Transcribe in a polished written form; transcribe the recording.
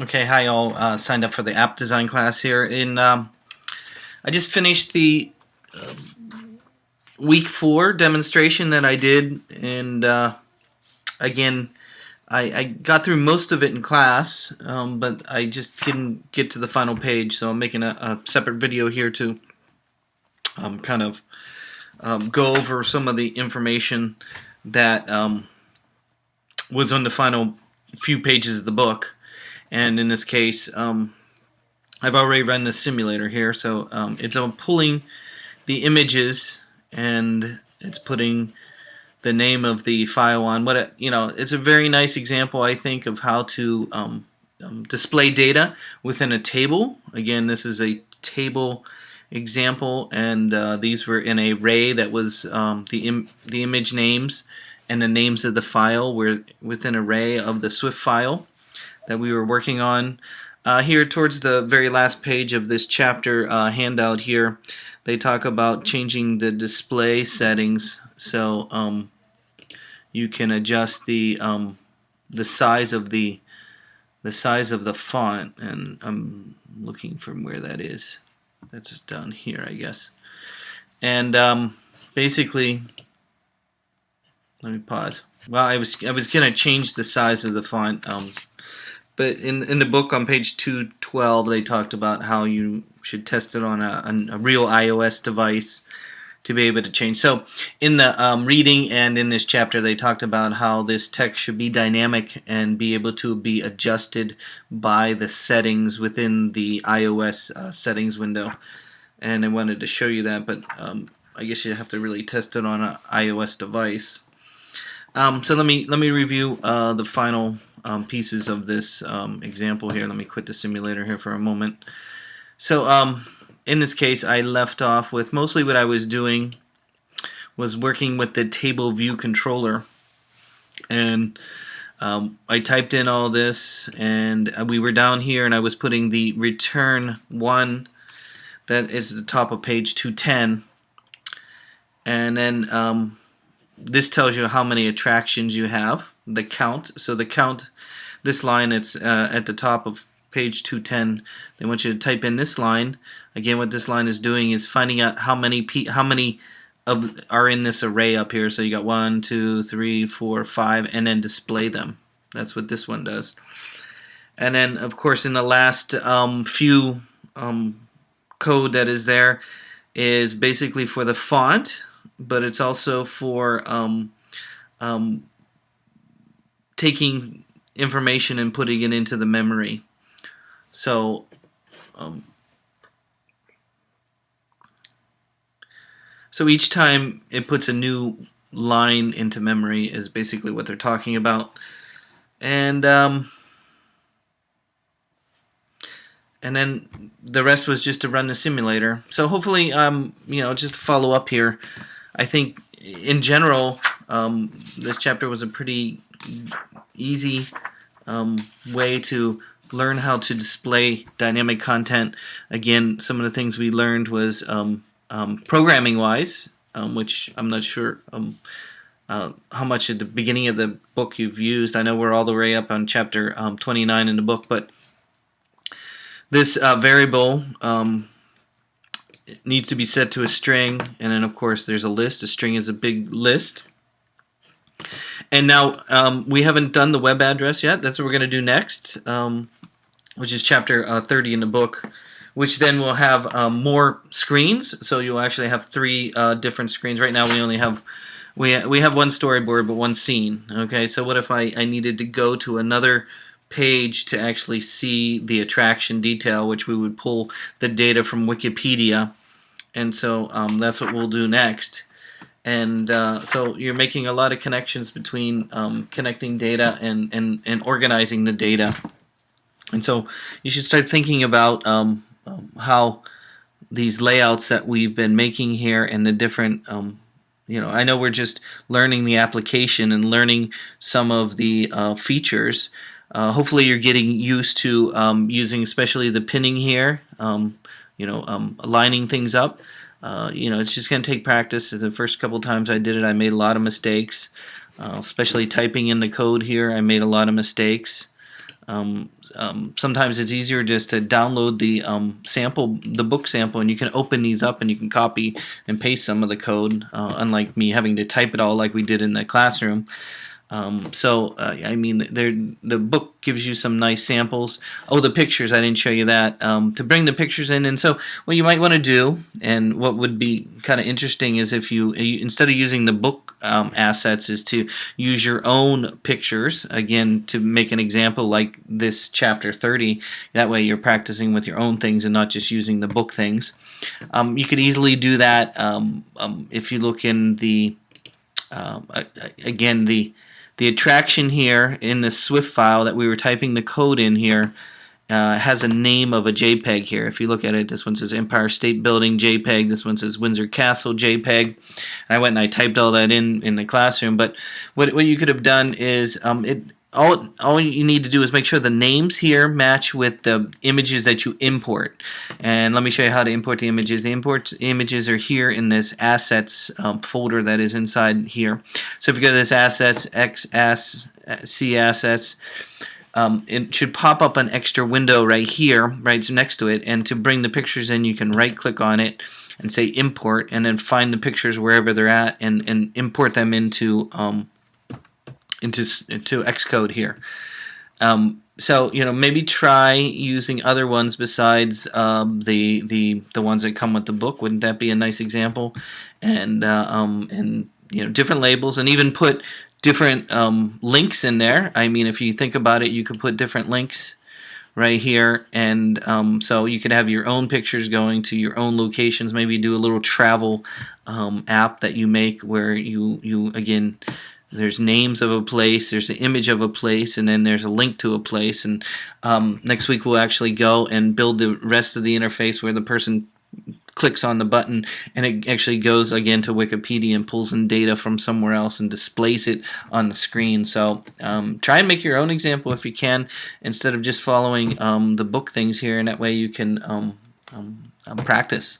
Okay, hi all. Signed up for the app design class here. I just finished the week 4 demonstration that I did, and again, I got through most of it in class, but I just didn't get to the final page. So I'm making a separate video here to kind of go over some of the information that was on the final few pages of the book. And in this case, I've already run the simulator here, so it's pulling the images and it's putting the name of the file on. It's a very nice example, I think, of how to display data within a table. Again, this is a table example, and these were in an array that was the image names and the names of the file were within an array of the Swift file that we were working on. Here towards the very last page of this chapter handout here, they talk about changing the display settings, so you can adjust the size of the font, and I'm looking from where that is. That's just down here, I guess. And basically, let me pause. Well, I was gonna change the size of the font. But in the book on page 212, they talked about how you should test it on a real iOS device to be able to change. So in the reading and in this chapter, they talked about how this text should be dynamic and be able to be adjusted by the settings within the iOS settings window. And I wanted to show you that, but I guess you have to really test it on an iOS device. So let me review the final pieces of this example here. Let me quit the simulator here for a moment. So in this case, I left off with mostly what I was doing was working with the table view controller, and I typed in all this, and we were down here, and I was putting the return 1 that is the top of page 210, and then this tells you how many attractions you have, the count. So the count, this line, it's at the top of page 210. They want you to type in this line. Again, what this line is doing is finding out how many are in this array up here. So you got 1, 2, 3, 4, 5, and then display them. That's what this one does. And then, of course, in the last few code that is there is basically for the font, but it's also for taking information and putting it into the memory. So so each time it puts a new line into memory is basically what they're talking about. And then the rest was just to run the simulator. So hopefully, just to follow up here, I think in general, this chapter was a pretty easy way to learn how to display dynamic content. Again, some of the things we learned was programming-wise, which I'm not sure how much at the beginning of the book you've used. I know we're all the way up on chapter 29 in the book, but this variable it needs to be set to a string, and then of course there's a list. A string is a big list. And now we haven't done the web address yet. That's what we're going to do next, which is chapter 30 in the book, which then will have more screens. So you'll actually have 3 different screens. Right now we only have we have one storyboard but one scene. Okay, so what if I needed to go to another page to actually see the attraction detail, which we would pull the data from Wikipedia, and so that's what we'll do next. And so you're making a lot of connections between connecting data and organizing the data. And so you should start thinking about how these layouts that we've been making here and the different I know we're just learning the application and learning some of the features. Hopefully you're getting used to using especially the pinning here, aligning things up. It's just going to take practice. The first couple times I did it, I made a lot of mistakes, especially typing in the code here. I made a lot of mistakes. sometimes it's easier just to download the the book sample, and you can open these up and you can copy and paste some of the code, unlike me having to type it all like we did in the classroom. I mean, the book gives you some nice samples. Oh, the pictures, I didn't show you that. To bring the pictures in, and so what you might want to do, and what would be kind of interesting, is if you instead of using the book assets, is to use your own pictures, again, to make an example like this chapter 30. That way you're practicing with your own things and not just using the book things. You could easily do that if you look in the, again, the attraction here in the Swift file that we were typing the code in here has a name of a JPEG here. If you look at it, this one says Empire State Building JPEG. This one says Windsor Castle JPEG. And I went and I typed all that in the classroom. But what you could have done is all you need to do is make sure the names here match with the images that you import. And let me show you how to import the images. The import images are here in this assets folder that is inside here. So if you go to this assets, C assets, it should pop up an extra window right here, right next to it. And to bring the pictures in, you can right click on it and say import, and then find the pictures wherever they're at and import them into Xcode here. So maybe try using other ones besides the ones that come with the book. Wouldn't that be a nice example? And different labels, and even put different links in there. I mean, if you think about it, you could put different links right here, and so you could have your own pictures going to your own locations. Maybe do a little travel app that you make where you again, there's names of a place, there's an image of a place, and then there's a link to a place. And next week we'll actually go and build the rest of the interface where the person clicks on the button and it actually goes again to Wikipedia and pulls in data from somewhere else and displays it on the screen. So try and make your own example if you can, instead of just following the book things here, and that way you can practice.